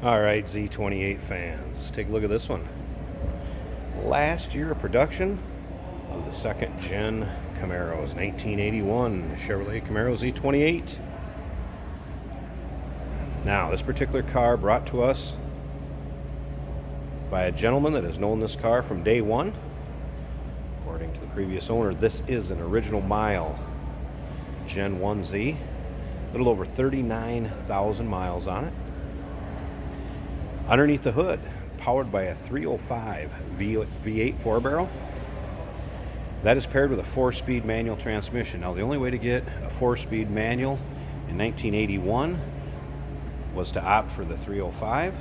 All right, Z28 fans, let's take a look at this one. Last year of production of the second gen Camaros, 1981 Chevrolet Camaro Z28. Now, this particular car brought to us by a gentleman that has known this car from day one. According to the previous owner, this is an original mile Gen 1Z. A little over 39,000 miles on it. Underneath the hood, powered by a 305 V8 4-barrel. That is paired with a 4-speed manual transmission. Now, the only way to get a 4-speed manual in 1981 was to opt for the 305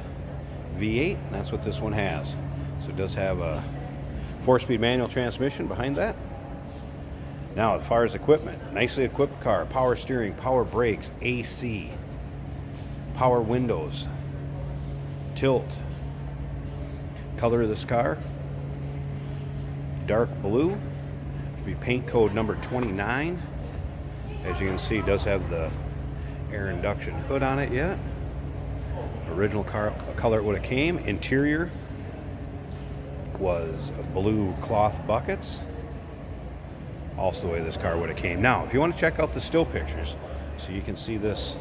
V8, and that's what this one has. So it does have a 4-speed manual transmission behind that. Now, as far as equipment, nicely equipped car, power steering, power brakes, AC, power windows, tilt. Color of this car, dark blue. Should be paint code number 29. As you can see, it does have the air induction hood on it yet. Original car color it would have came. Interior was blue cloth buckets. Also the way this car would have came. Now, if you want to check out the still pictures so you can see this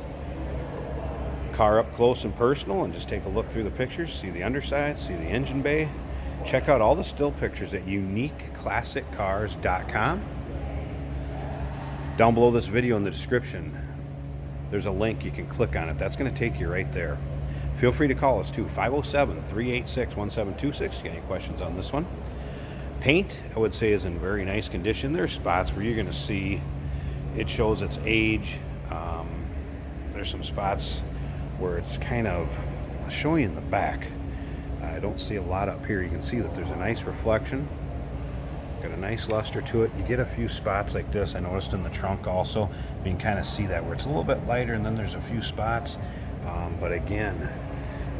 car up close and personal and just take a look through the pictures, see the underside, see the engine bay, check out all the still pictures at uniqueclassiccars.com. Down below this video in the description, there's a link. You can click on it. That's going to take you right there. Feel free to call us too, 507-386-1726. You got any questions on this one? Paint, I would say, is in very nice condition. There's spots where you're going to see it shows its age. There's some spots where it's kind of showing in the back. I don't see a lot up here. You can see that there's a nice reflection. Got a nice luster to it. You get a few spots like this. I noticed in the trunk also. You can kind of see that where it's a little bit lighter, and then there's a few spots. But again,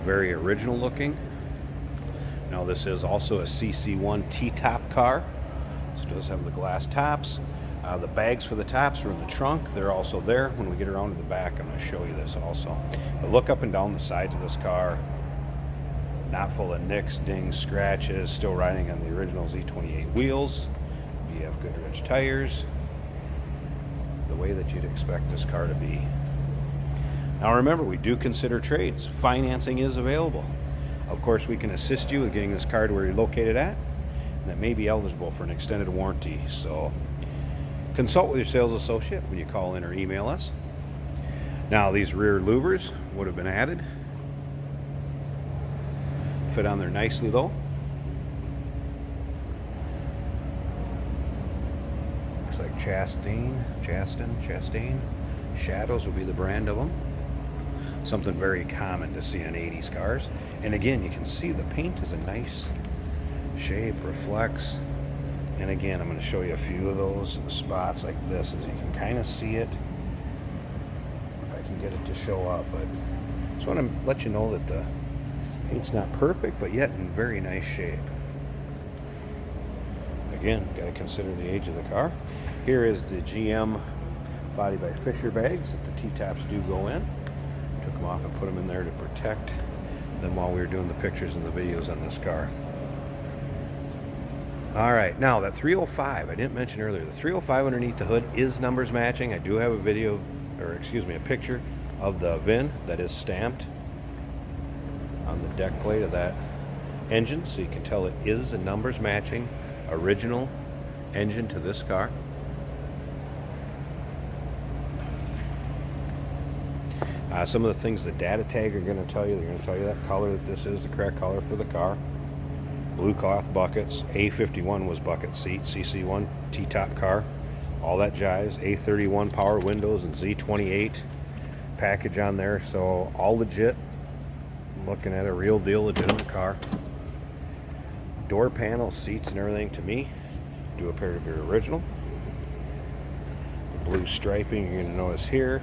very original looking. Now, this is also a CC1 T-top car. So it does have the glass tops. The bags for the tops are in the trunk. They're also there. When we get around to the back, I'm going to show you this also. But look up and down the sides of this car. Not full of nicks, dings, scratches. Still riding on the original Z28 wheels. BF Goodrich tires. The way that you'd expect this car to be. Now, remember, we do consider trades. Financing is available. Of course, we can assist you with getting this car to where you're located at, and it may be eligible for an extended warranty. So consult with your sales associate when you call in or email us. Now, these rear louvers would have been added. Fit on there nicely though. Looks like Chastain. Shadows will be the brand of them. Something very common to see on 80s cars. And again, you can see the paint is a nice shape, reflects. And again, I'm going to show you a few of those spots like this, as you can kind of see it. If I can get it to show up, but just want to let you know that the paint's not perfect, but yet in very nice shape. Again, got to consider the age of the car. Here is the GM body by Fisher bags that the T-tops do go in. Took them off and put them in there to protect them while we were doing the pictures and the videos on this car. All right, now that 305, I didn't mention earlier, the 305 underneath the hood is numbers matching. I do have a video, or excuse me, a picture of the VIN that is stamped on the deck plate of that engine, so you can tell it is a numbers matching original engine to this car. Some of the things the data tag are going to tell you, they're going to tell you that color, that this is the correct color for the car. Blue cloth buckets. A51 was bucket seat. CC1 T-top car. All that jives. A31 power windows and Z28 package on there. So all legit. I'm looking at a real deal legitimate car. Door panel, seats and everything to me do appear to be original. The blue striping you're going to notice here,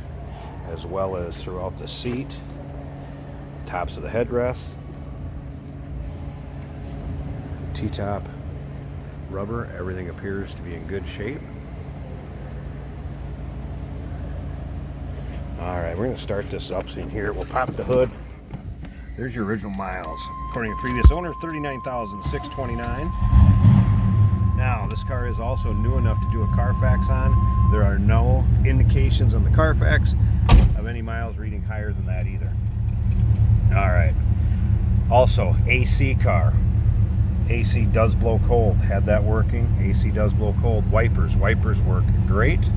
as well as throughout the seat, tops of the headrests, T-top rubber, everything appears to be in good shape. All right, we're going to start this up. So in here, we'll pop the hood, There's your original miles. According to previous owner, 39,629. Now, this car is also new enough to do a Carfax on. There are no indications on the Carfax of any miles reading higher than that either. All right. Also, AC car. AC does blow cold. Had that working. AC does blow cold. Wipers. Wipers work great. If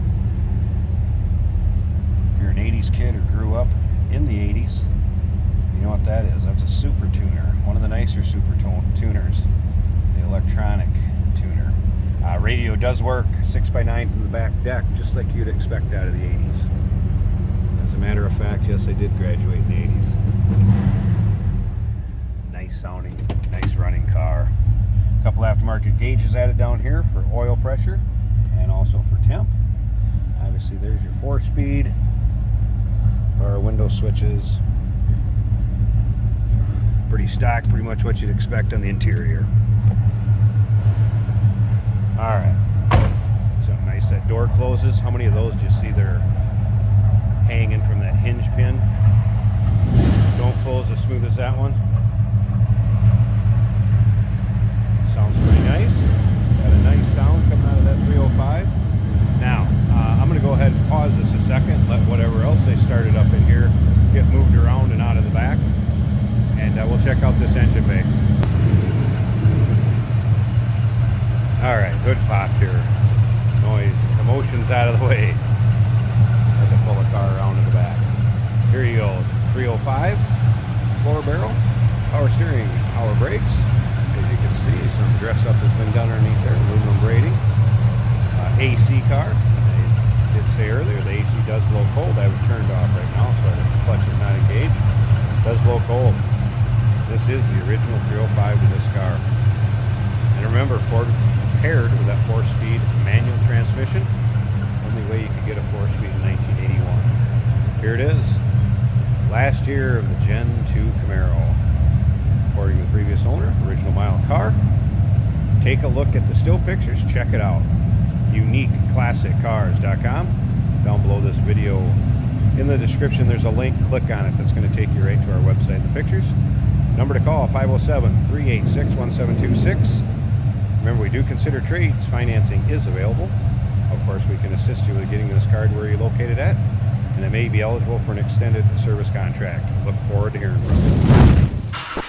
you're an 80s kid or grew up in the 80s, you know what that is. That's a super tuner. One of the nicer super tuners. The electronic tuner. Radio does work. 6x9s in the back deck, just like you'd expect out of the 80s. As a matter of fact, yes, I did graduate in the 80s. Nice sounding, nice running car. A couple aftermarket gauges added down here for oil pressure and also for temp. Obviously, there's your 4-speed. Power window switches. Pretty stock, pretty much what you'd expect on the interior. Alright. So nice, that door closes. How many of those do you see there hanging from that hinge pin? Don't close as smooth as that one. Sounds pretty nice. Got a nice sound coming out of that 305. Now, I'm going to go ahead and pause this a second, let whatever else they started up in here get moved around and out of the back. And we'll check out this engine bay. Alright, hood popped here. Noise, commotion's out of the way. Had to pull a car around in the back. Here you go, 305, floor barrel, power steering, power brakes. As you can see, some dress up has been done underneath there, aluminum braiding. AC car. I did say earlier, the AC does blow cold. I have it turned off right now, so the clutch is not engaged. It does blow cold. This is the original 305 to this car. And remember, Ford paired with that 4-speed manual transmission. Only way you could get a 4-speed in 1981. Here it is. Last year of the Gen 2 Camaro. According to the previous owner, original mile car. Take a look at the still pictures. Check it out. UniqueClassicCars.com. Down below this video in the description, there's a link. Click on it. That's going to take you right to our website and the pictures. Number to call, 507-386-1726. Remember, we do consider trades. Financing is available. Of course, we can assist you with getting this car to where you're located at, and it may be eligible for an extended service contract. Look forward to hearing from you.